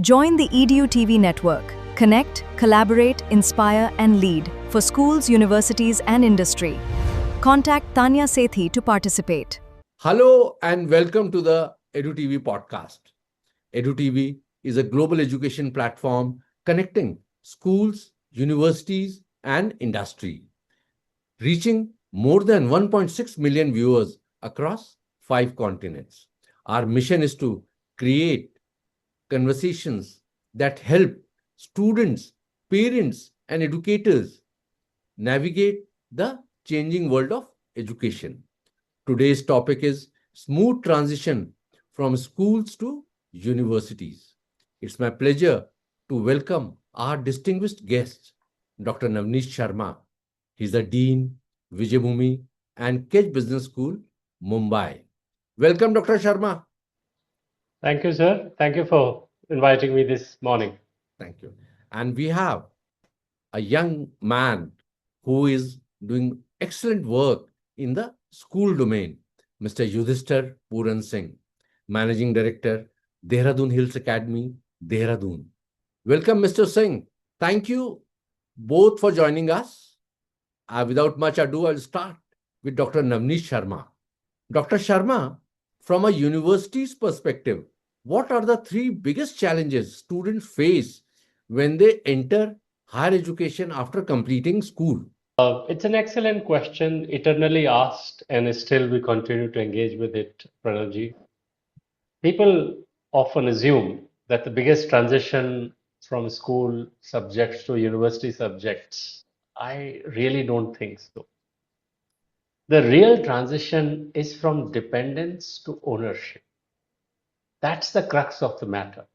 Join the EDU TV network. Connect, collaborate, inspire, and lead for schools, universities, and industry. Contact Tanya Sethi to participate. Hello and welcome to the EduTV podcast. EduTV is a global education platform connecting schools, universities, and industry, reaching more than 1.6 million viewers across 5 continents. Our mission is to create conversations that help students, parents, and educators navigate the changing world of education. Today's topic is smooth transition from schools to universities. It's my pleasure to welcome our distinguished guest, Dr. Navneet Sharma. He's the Dean, Vijaybhoomi, and Kedge Business School, Mumbai. Welcome, Dr. Sharma. Thank you, sir. Thank you for inviting me this morning. Thank you. And we have a young man who is doing excellent work in the school domain, Mr. Yudhishthar Puran Singh, Managing Director, Dehradun Hills Academy, Dehradun. Welcome, Mr. Singh. Thank you both for joining us. Without much ado, I'll start with Dr. Navneet Sharma. Dr. Sharma, from a university's perspective, what are the 3 biggest challenges students face when they enter higher education after completing school? It's an excellent question, eternally asked, and still we continue to engage with it, Pranavji. People often assume that the biggest transition from school subjects to university subjects. I really don't think so. The real transition is from dependence to ownership. That's the crux of the matter.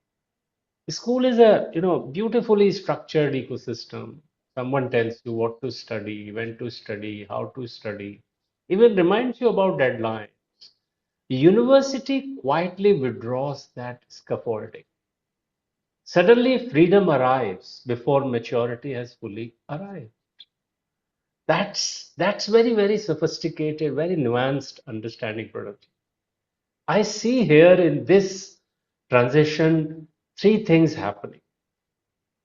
School is a beautifully structured ecosystem. Someone tells you what to study, when to study, how to study, even reminds you about deadlines. University quietly withdraws that scaffolding. Suddenly, freedom arrives before maturity has fully arrived. That's very, very sophisticated, very nuanced understanding, product. I see here in this transition 3 things happening.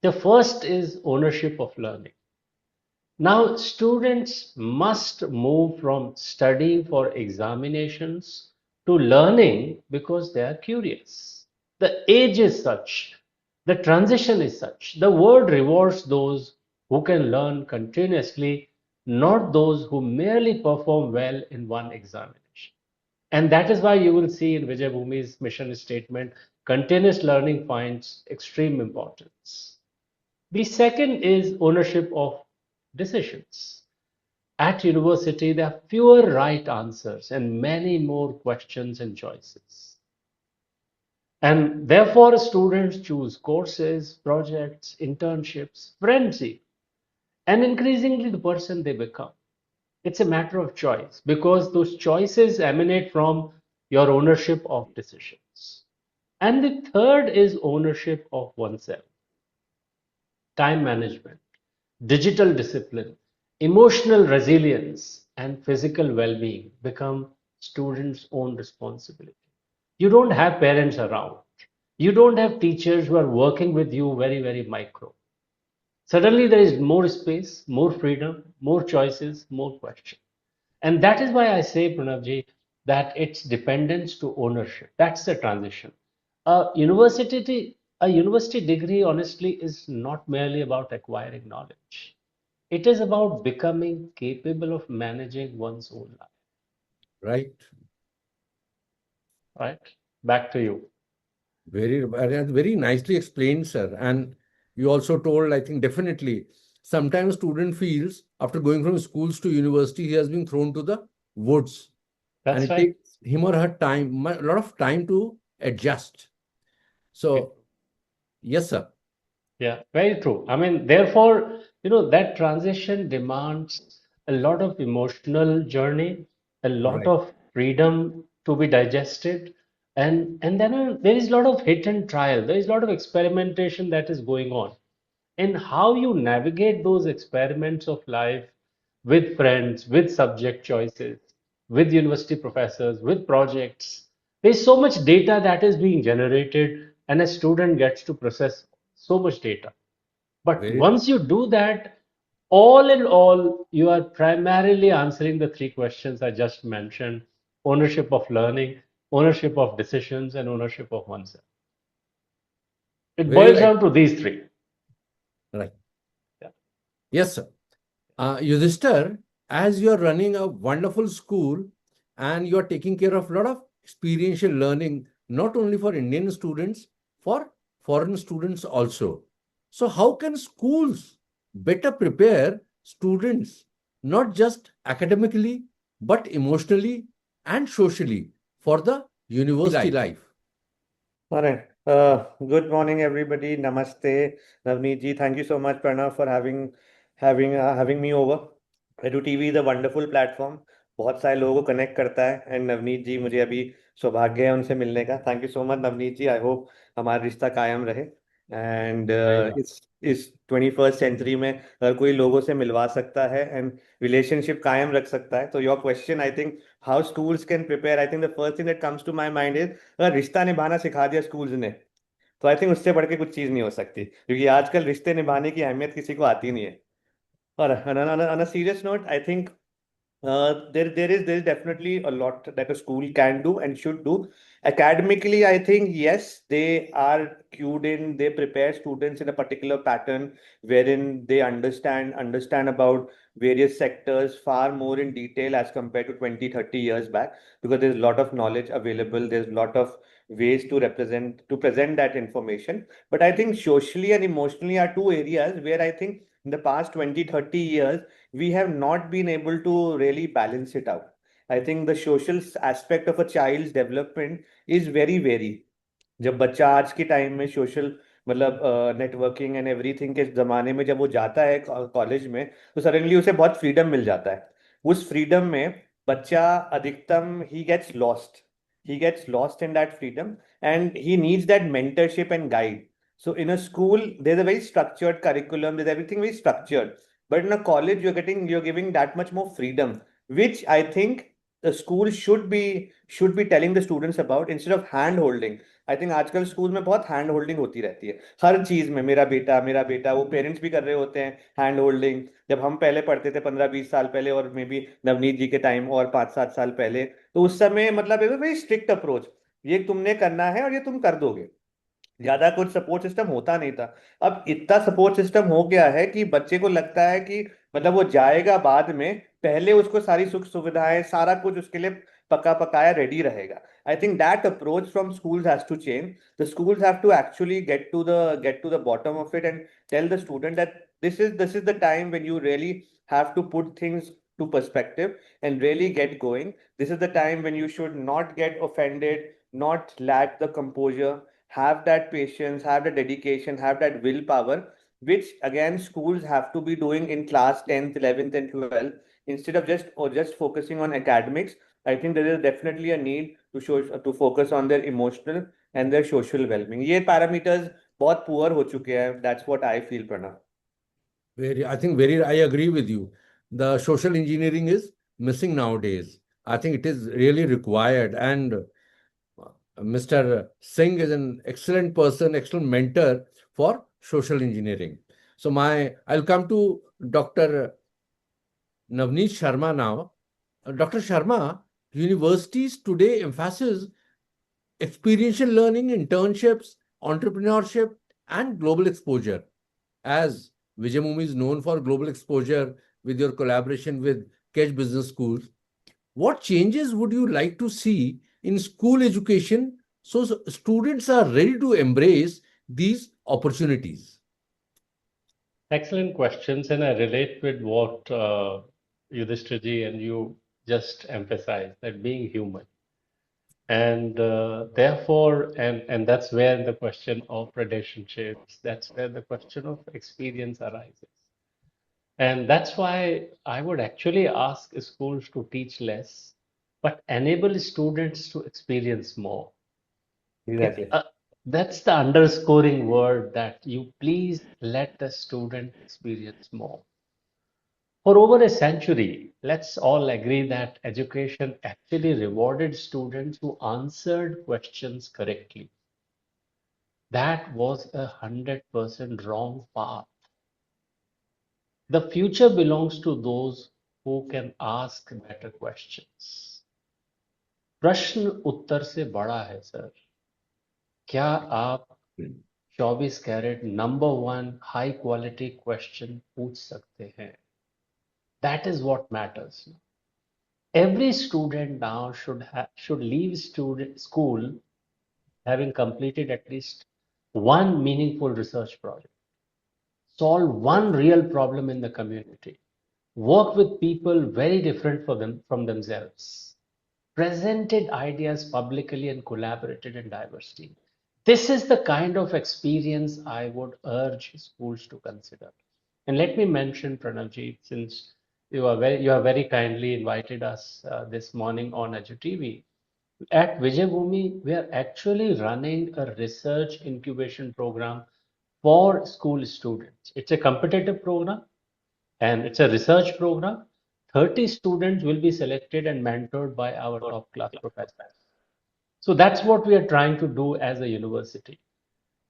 The first is ownership of learning. Now, students must move from studying for examinations to learning because they are curious. The age is such, the transition is such. The world rewards those who can learn continuously, not those who merely perform well in one examination. And that is why you will see in Vijaybhoomi's mission statement, continuous learning finds extreme importance. The second is ownership of decisions. At university, there are fewer right answers and many more questions and choices. And therefore, students choose courses, projects, internships, friends, and increasingly the person they become. It's a matter of choice because those choices emanate from your ownership of decisions. And the third is ownership of oneself. Time management, digital discipline, emotional resilience, and physical well being become students' own responsibility. You don't have parents around, you don't have teachers who are working with you very, very micro. Suddenly, there is more space, more freedom, more choices, more questions. And that is why I say, Pranavji, that it's dependence to ownership. That's the transition. A university degree, honestly, is not merely about acquiring knowledge. It is about becoming capable of managing one's own life. Right. Right? Back to you. Very nicely explained, sir. And you also told, I think, definitely, sometimes student feels after going from schools to university, he has been thrown to the woods. And That's it right. takes him or her time, a lot of time to adjust. So, yes, sir. Yeah, very true. I mean, therefore, that transition demands a lot of emotional journey, a lot Right. of freedom to be digested, and then there is a lot of hit and trial. There is a lot of experimentation that is going on. And how you navigate those experiments of life with friends, with subject choices, with university professors, with projects. There's so much data that is being generated and a student gets to process so much data. But Very right. once you do that, all in all, you are primarily answering the three questions I just mentioned: ownership of learning, ownership of decisions, and ownership of oneself. It Very boils right. down to these three. Right. Yeah. Yes, sir. Yudhishthir, as you're running a wonderful school and you're taking care of a lot of experiential learning, not only for Indian students, for foreign students also. So, how can schools better prepare students, not just academically, but emotionally and socially for the university life? All right. Good morning, everybody. Namaste, Navneet ji. Thank you so much, Pranav, for having me over. Edu TV is a wonderful platform. बहुत सारे लोगों को connect करता है and Navneet जी मुझे अभी सौभाग्य है उनसे मिलने का. Thank you so much Navneet ji. I hope हमारा रिश्ता कायम रहे एंड सही बात. इस 21st सेंचुरी में अगर कोई लोगों से मिलवा सकता है एंड रिलेशनशिप कायम रख सकता है तो your question I think how schools can prepare. I think the first thing that comes to my mind is अगर रिश्ता निभाना सिखा दिया स्कूल्स ने तो आई थिंक उससे बढ़ के कुछ चीज नहीं हो सकती क्योंकि आजकल रिश्ते निभाने की अहमियत किसी को आती नहीं है. और on a serious note, I think there is definitely a lot that a school can do and should do. Academically, I think yes, they are cued in. They prepare students in a particular pattern wherein they understand about various sectors far more in detail as compared to 20, 30 years back because there's a lot of knowledge available. There's a lot of ways to present that information. But I think socially and emotionally are two areas where I think in the past 20, 30 years we have not been able to really balance it out. I think the social aspect of a child's development is very very. जब बच्चा आज के time में social मतलब networking and everything के जमाने में जब वो जाता है कॉलेज में तो सडनली उसे बहुत फ्रीडम मिल जाता है. उस फ्रीडम में बच्चा अधिकतम he gets lost in that freedom and he needs that mentorship and guide. So in a school there's a very structured curriculum, there's everything very structured, but in a college you're giving that much more freedom, which I think the school should be telling the students about instead of hand holding. I think आजकल school में बहुत hand holding होती रहती है हर चीज में. मेरा बेटा वो पेरेंट्स भी कर रहे होते हैं हैंड होल्डिंग. जब हम पहले पढ़ते थे 15-20 साल पहले और मे बी नवनीत जी के टाइम और 5-7 साल पहले तो उस समय मतलब वेरी स्ट्रिक्ट अप्रोच. ये तुमने करना है और ये तुम कर दोगे. ज्यादा कुछ सपोर्ट सिस्टम होता नहीं था. अब इतना सपोर्ट सिस्टम हो गया है कि बच्चे को लगता है कि मतलब वो जाएगा बाद में पहले उसको सारी सुख सुविधाएं सारा कुछ उसके लिए पका पकाया रेडी रहेगा. I think that approach from schools has to change. The schools have to actually get to the bottom of it and tell the student that this is the time when you really have to put things to perspective and really get going. This is the time when you should not get offended, not lack the composure, have that patience, have the dedication, have that willpower, which again schools have to be doing in class 10th, 11th, and 12th instead of just focusing on academics. I think there is definitely a need to focus on their emotional and their social well-being. ये parameters बहुत poor हो चुके हैं. That's what I feel, Pranav. I agree with you. The social engineering is missing nowadays. I think it is really required. And Mr. Singh is an excellent person, excellent mentor for social engineering. So I'll come to Dr. Navneet Sharma now. Dr. Sharma, universities today emphasize experiential learning, internships, entrepreneurship, and global exposure. As Vijaybhoomi is known for global exposure with your collaboration with Kedge Business Schools, what changes would you like to see in school education so students are ready to embrace these opportunities? Excellent questions, and I relate with what Yudhishthirji and you just emphasized, that being human. And therefore, and that's where the question of relationships, that's where the question of experience arises. And that's why I would actually ask schools to teach less, but enable students to experience more. Okay? Exactly. That's the underscoring word, that you please let the student experience more. For over a century, let's all agree that education actually rewarded students who answered questions correctly. That was 100% wrong path. The future belongs to those who can ask better questions. प्रश्न उत्तर से बड़ा है sir. क्या आप 24 carat number one high quality question पूछ सकते हैं? That is what matters. Every student now should leave school having completed at least one meaningful research project, solve one real problem in the community, work with people very different from themselves, presented ideas publicly and collaborated in diversity. This is the kind of experience I would urge schools to consider. And let me mention, Pranavji, since you have very kindly invited us this morning on Edu TV. At Vijaybhoomi, we are actually running a research incubation program for school students. It's a competitive program and it's a research program. 30 students will be selected and mentored by our top class professors. So that's what we are trying to do as a university.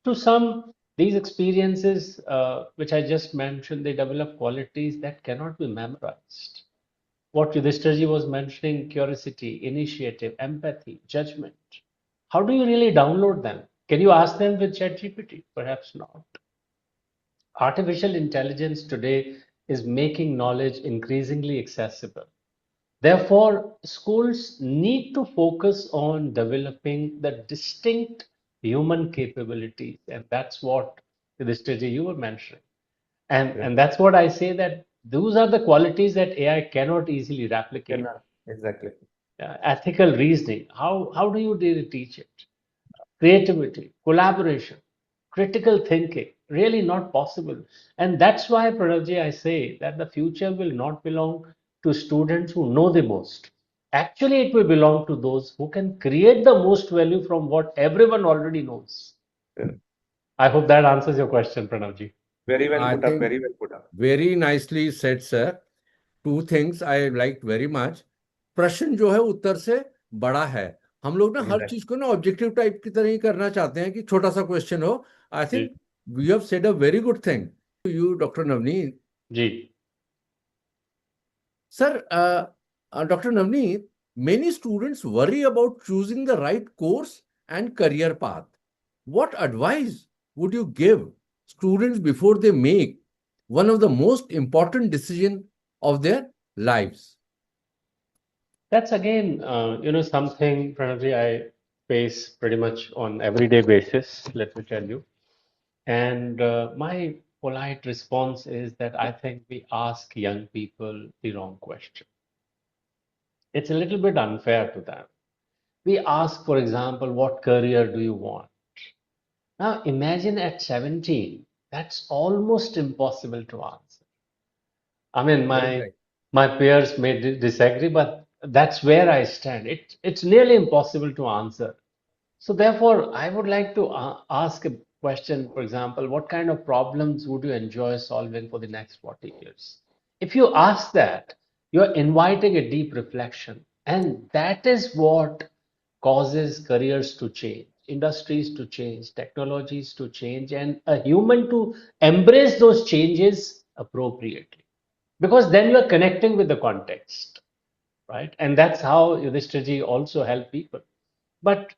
To some, these experiences, which I just mentioned, they develop qualities that cannot be memorized. What Yudhishthirji was mentioning, curiosity, initiative, empathy, judgment. How do you really download them? Can you ask them with ChatGPT? Perhaps not. Artificial intelligence today is making knowledge increasingly accessible. Therefore, schools need to focus on developing the distinct human capabilities, and that's what Yudhishthirji you were mentioning. And that's what I say, that those are the qualities that AI cannot easily replicate. Exactly. Ethical reasoning, how do you really teach it? Creativity, collaboration, critical thinking, really not possible. And that's why, Pranavji, I say that the future will not belong to students who know the most. Actually, it will belong to those who can create the most value from what everyone already knows. Yeah. I hope that answers your question, Pranavji. Very well I put up. think Very well put up. very nicely said, sir. Two things I liked very much. प्रश्न जो है उत्तर से बड़ा है. हम लोग ना हर Exactly. चीज को ना ऑब्जेक्टिव टाइप की तरह ही करना चाहते हैं कि छोटा सा क्वेश्चन हो. I think we have said a very good thing. You doctor Navneet. Ji. Sir, Dr. Navneet, many students worry about choosing the right course and career path. What advice would you give students before they make one of the most important decisions of their lives? That's again, something, Pranavji, I face pretty much on everyday basis, let me tell you. And my polite response is that I think we ask young people the wrong question. It's a little bit unfair to them. We ask, for example, what career do you want? Now, imagine at 17, that's almost impossible to answer. I mean, my peers may disagree, but that's where I stand. It's nearly impossible to answer. So therefore, I would like to ask a question, for example, what kind of problems would you enjoy solving for the next 40 years? If you ask that, you're inviting a deep reflection. And that is what causes careers to change, industries to change, technologies to change, and a human to embrace those changes appropriately. Because then you're connecting with the context, right? And that's how Yudhishthirji also helped people. But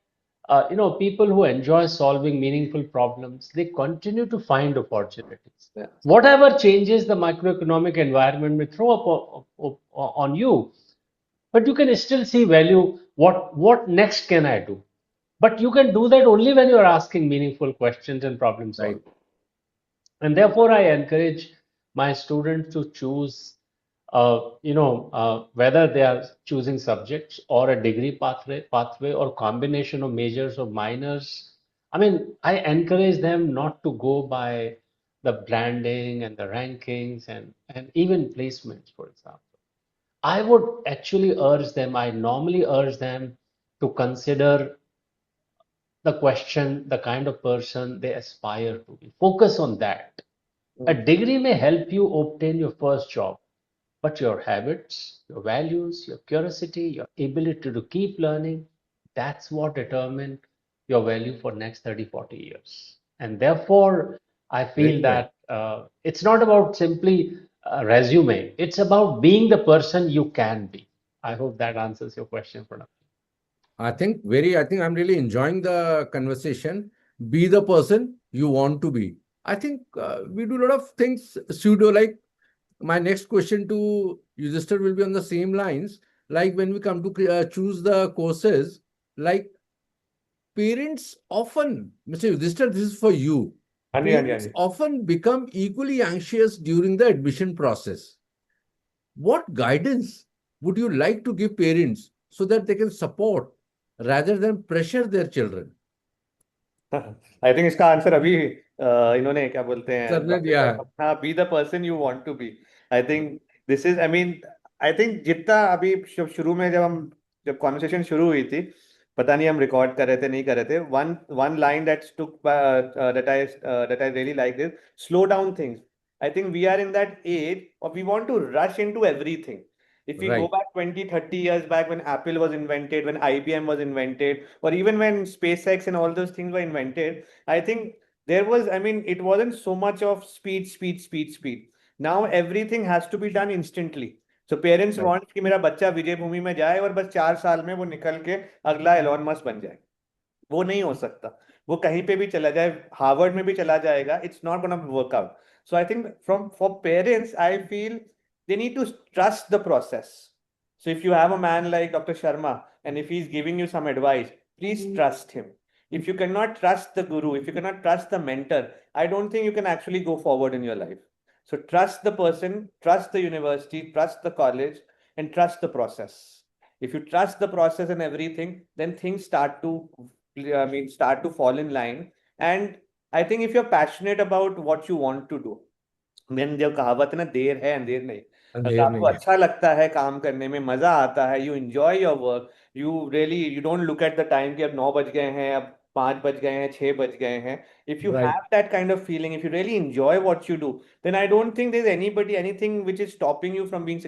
people who enjoy solving meaningful problems, they continue to find opportunities. Yeah. Whatever changes the macroeconomic environment may throw up on you, but you can still see value. What next can I do? But you can do that only when you are asking meaningful questions and problem solving. Right. And therefore, I encourage my students to choose, whether they are choosing subjects or a degree pathway or combination of majors or minors. I mean, I encourage them not to go by the branding and the rankings and even placements, for example. I would actually urge them, I normally urge them to consider the question, the kind of person they aspire to be. Focus on that. A degree may help you obtain your first job, but your habits, your values, your curiosity, your ability to keep learning, that's what determine your value for next 30, 40 years. And therefore, I feel Very well. that it's not about simply resume, it's about being the person you can be. I hope that answers your question, Pranav. I think I'm really enjoying the conversation. Be the person you want to be. I think we do a lot of things pseudo like my next question to you, sister, will be on the same lines. Like when we come to choose the courses, like parents often, Mr. Yudhishthir, this is for you. हाँ जी, हाँ जी, हाँ Parents ji. often become equally anxious during the admission process. What guidance would you like to give parents so that they can support rather than pressure their children? I think इसका answer अभी इन्होंने क्या बोलते sir हैं ने doctor दिया है। शर्मा, हाँ, be the person you want to be. I think this is, I mean, I think जितना अभी शुरू में जब कॉन्वर्सेशन शुरू हुई थी, पता नहीं हम रिकॉर्ड कर रहे थे नहीं कर रहे थे, one one line that stuck that I really like this: slow down things. I think we are in that age और we want to rush into everything. If we go Right, back 20, 30 years back when Apple was invented, when IBM was invented, or even when SpaceX and all those things were invented, I think there was, I mean, it wasn't so much of speed, speed, speed, speed. Now everything has to be done instantly. So parents right, want कि मेरा बच्चा विजय भूमि में जाए और बस 4 साल में वो निकल के अगला एलॉन मस्क बन जाए. वो नहीं हो सकता. वो कहीं पे भी चला जाए, हार्वर्ड में भी चला जाएगा, it's not gonna work out. So I think from for parents I feel they need to trust the process. So if you have a man like Dr. Sharma and if he's giving you some advice, please trust him. If you cannot trust the guru, if you cannot trust the mentor, I don't think you can actually go forward in your life. So trust the person, trust the university, trust the college, and trust the process. If you trust the process and everything, then things start to fall in line. And I think if you're passionate about what you want to do, मैंने जो कहावत है ना, देर है अंधेर नहीं. अगर अंधेर आपको नहीं है. अच्छा लगता है, काम करने में मजा आता है, you enjoy your work, you don't look at the time कि अब 9 बज गए हैं, अब 5 बज गए हैं, 6 बज गए हैं. If you Right, have that kind of feeling, if you really enjoy what you do, then I don't think there is anybody anything which is stopping you from being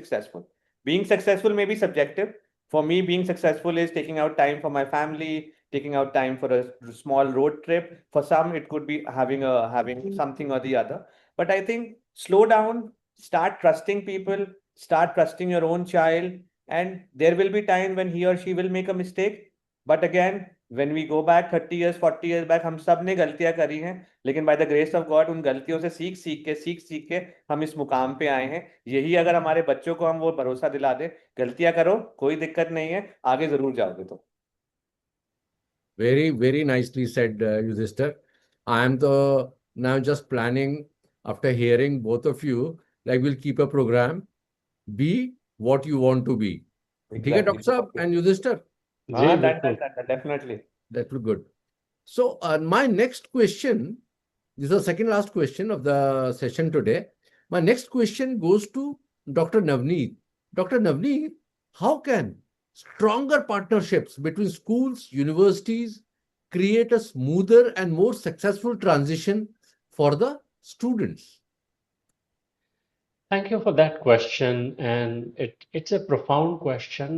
successful may be subjective. For me, being successful is taking out time for my family, taking out time for a small road trip. For some, it could be having something or the other. But I think slow down, start trusting people, start trusting your own child, and there will be time when he or she will make a mistake. But again, when we go back 30 years, 40 years back, हम सब ने गलतियां करी हैं, लेकिन by the grace of God उन गलतियों से सीख सीख के हम इस मुकाम पे आए हैं. यही अगर हमारे बच्चों को हम वो भरोसा दिला दें, गलतियां करो, कोई दिक्कत नहीं है, आगे जरूर जाओगे. तो very, very nicely said, Yudhishthir. I am the now just planning after hearing both of you, like we'll keep a program. Be what you want to be. ठीक है एग्जैक्टली डॉक्टर साहब एंड युधिष्ठिर. जी हाँ, बिल्कुल. Definitely. That will good. So my next question, this is the second last question of the session today. My next question goes to Dr. Navneet. Dr. Navneet, how can stronger partnerships between schools, universities create a smoother and more successful transition for the students? Thank you for that question, and it's a profound question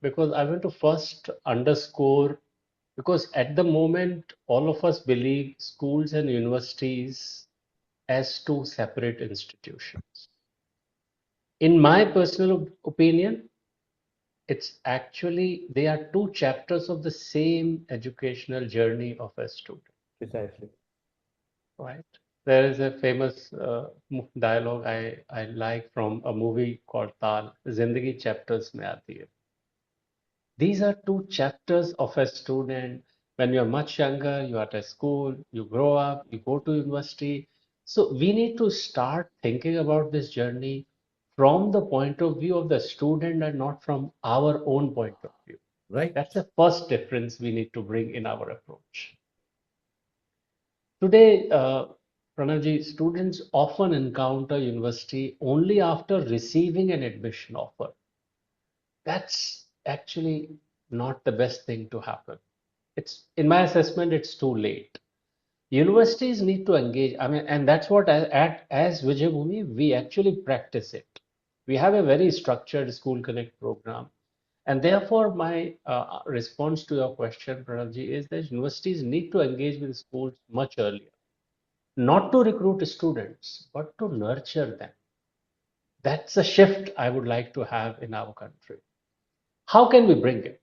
because I want to first underscore, because at the moment all of us believe schools and universities as two separate institutions. In my personal opinion, it's actually they are two chapters of the same educational journey of a student, Precisely. right? There is a famous dialogue I like from a movie called Tal, Zindagi Chapters Mein Aati Hai. These are two chapters of a student. When you're much younger, you are at a school, you grow up, you go to university. So we need to start thinking about this journey from the point of view of the student and not from our own point of view. Right? That's the first difference we need to bring in our approach. Today, Pranavji, students often encounter university only after receiving an admission offer. That's actually not the best thing to happen. It's, in my assessment, it's too late. Universities need to engage. I mean, and that's what as Vijaybhoomi, we actually practice it. We have a very structured School Connect program. And therefore, my response to your question, Pranavji, is that universities need to engage with schools much earlier, not to recruit students, but to nurture them. That's a shift I would like to have in our country. How can we bring it?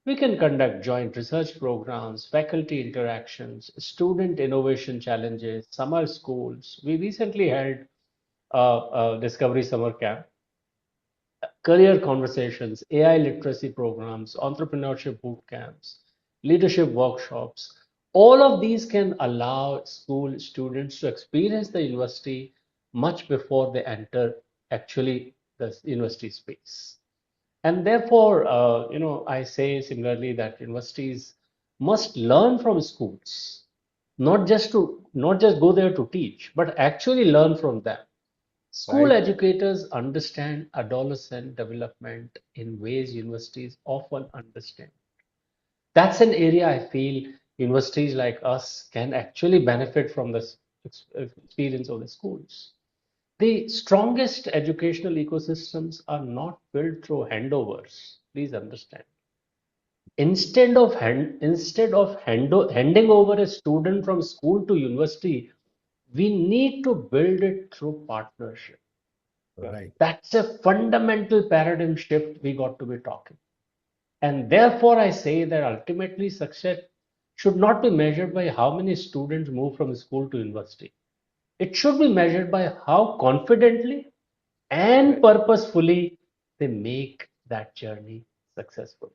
We can conduct joint research programs, faculty interactions, student innovation challenges, summer schools. We recently held a Discovery Summer Camp, career conversations, AI literacy programs, entrepreneurship boot camps, leadership workshops. All of these can allow school students to experience the university much before they enter actually the university space. And therefore, I say similarly that universities must learn from schools, not just go there to teach, but actually learn from them. School Right. educators understand adolescent development in ways universities often understand. That's an area I feel universities like us can actually benefit from the experience of the schools. The strongest educational ecosystems are not built through handovers. Please understand. Handing over a student from school to university, we need to build it through partnership. Yeah. Right. That's a fundamental paradigm shift we got to be talking. And therefore, I say that ultimately success should not be measured by how many students move from school to university. It should be measured by how confidently and Right. purposefully they make that journey successful.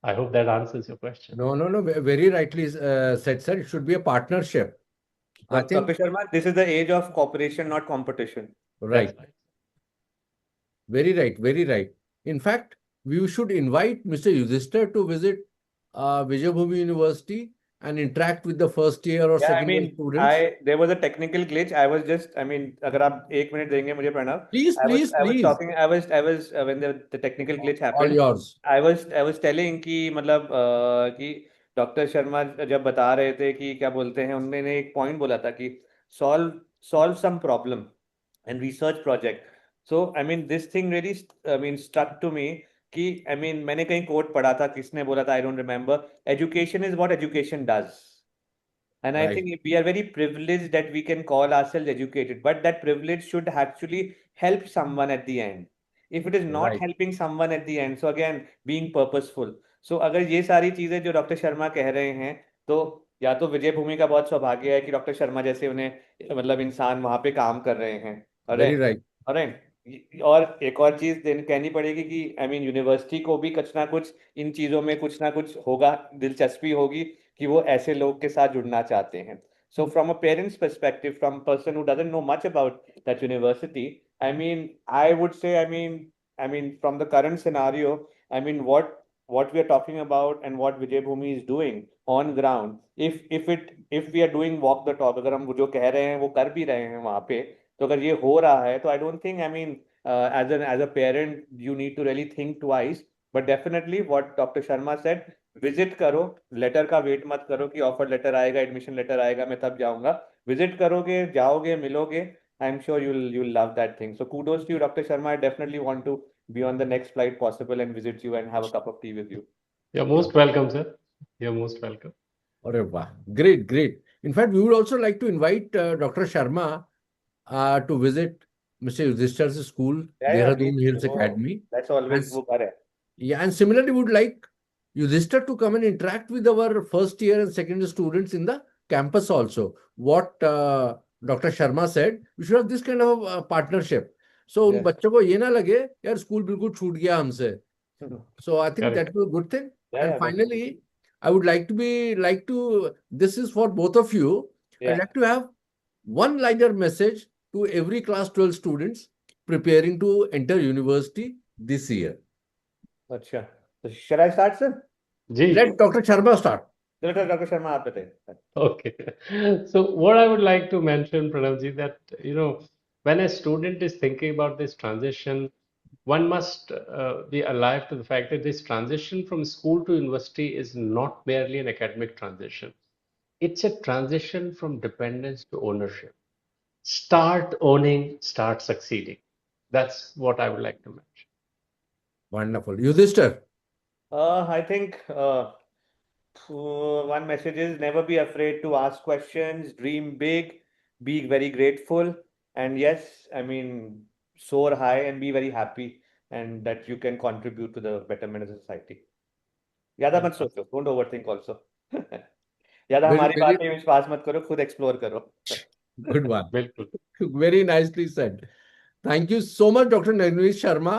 I hope that answers your question. No. Very rightly said, sir. It should be a partnership. I think, Dr. Sharma, this is the age of cooperation, not competition. That's right. right. Very right. Very right. In fact, we should invite Mr. Yudhishthir to visit Vijaybhoomi University and interact with the first year or Yeah, I second year mean, students. there was a technical glitch. I was just, I mean, अगर आप एक minute देंगे मुझे Pranav, Please, I was, please, I was please. talking, when the technical glitch All happened, yours. I was telling कि मतलब कि doctor Sharma जब बता रहे थे कि क्या बोलते हैं, उन्होंने एक पॉइंट बोला था कि solve solve some problem and research project. So, I mean, this thing really, I mean, stuck to me. कि I mean, मैंने कहीं कोट पढ़ा था, किसने बोला था, I don't remember. Education is what education does. And I Right. think we are very privileged that we can call ourselves educated, but that privilege should actually help someone at the end. If it is not Right. helping someone at the end, so again, being purposeful. So अगर ये सारी चीजें जो doctor Sharma कह रहे हैं, तो या तो विजय भूमि का बहुत सौभाग्य है कि डॉक्टर शर्मा जैसे उन्हें मतलब इंसान वहां पे काम कर रहे हैं। अरे Very right. अरे और एक और चीज कहनी पड़ेगी कि आई मीन यूनिवर्सिटी को भी कुछ ना कुछ इन चीजों में कुछ ना कुछ होगा, दिलचस्पी होगी कि वो ऐसे लोग के साथ जुड़ना चाहते हैं। So from a parent's perspective, from a person who doesn't know much about that university, I mean, I would say, I mean, from the current scenario, I mean, what we are talking about and what Vijay Bhumi is doing on ground, if we are doing walk the talk, अगर हम वो जो कह रहे हैं वो कर भी रहे हैं वहाँ पे, तो अगर ये हो रहा है, तो I don't think, I mean, as a parent, you need to really think twice. But definitely, what Dr. Sharma said, visit करो, लेटर का वेट मत करो कि ऑफर लेटर आएगा, एडमिशन लेटर आएगा, मैं तब जाऊंगा। विजिट करोगे, जाओगे, मिलोगे, I am sure you'll love that thing. So kudos to you, Dr. Sharma. I definitely want to be on the next flight possible and visit you and have a cup of tea with you. You're most welcome, sir. You're most welcome. Arre wah. Great, great. In fact, we would also like to invite Dr. Sharma to visit Mr. Yudhishthir's school, Yeah, please. Dehradun Hills Oh, Academy. that's And always वो घर है। yeah, and similarly, would like Yudhishthir to come and interact with our first year and second year students in the campus also. What Dr. Sharma said, we should have this kind of partnership. So उन Yeah. बच्चों को ये ना लगे यार school बिल्कुल छूट गया हमसे. So I think Correct. that was a good thing. Yeah, And yeah, finally, I would like to this is for both of you. I'd yeah. like to have one liner message to every class 12 students preparing to enter university this year. अच्छा, so shall I start, sir? Ji. Let Dr. Sharma start. चलो doctor Sharma आप बताइए। Okay. So what I would like to mention, Pranavji, that when a student is thinking about this transition, one must be alive to the fact that this transition from school to university is not merely an academic transition. It's a transition from dependence to ownership. Start owning, start succeeding. That's what I would like to mention. Wonderful. Yudhishthir. I think one message is never be afraid to ask questions, dream big, be very grateful, and yes, I mean, soar high and be very happy, and that you can contribute to the betterment of the society. ज्यादा मत सोचो, don't overthink also. ज्यादा Very, हमारी very बात में विश्वास मत करो, खुद explore करो. good one. बिल्कुल. Very nicely said. Thank you so much, Dr. Nagnesh Sharma,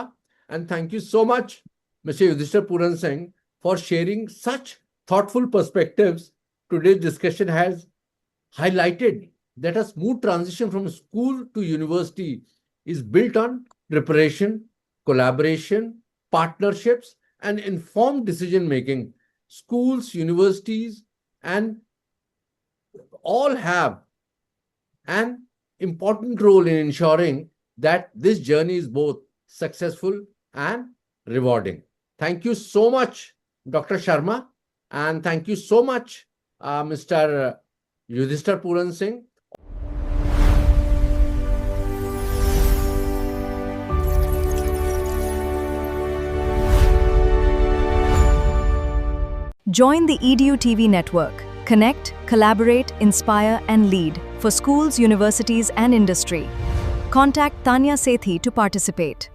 and thank you so much, Mr. Yudhishthir Puran Singh, for sharing such thoughtful perspectives. Today's discussion has highlighted that a smooth transition from school to university is built on preparation, collaboration, partnerships, and informed decision making. Schools, universities, and all have an important role in ensuring that this journey is both successful and rewarding. Thank you so much, Dr. Sharma, and thank you so much, Mr. Yudhishthir Puran Singh. Join the EDU TV network. Connect, collaborate, inspire, and lead for schools, universities, and industry. Contact Tanya Sethi to participate.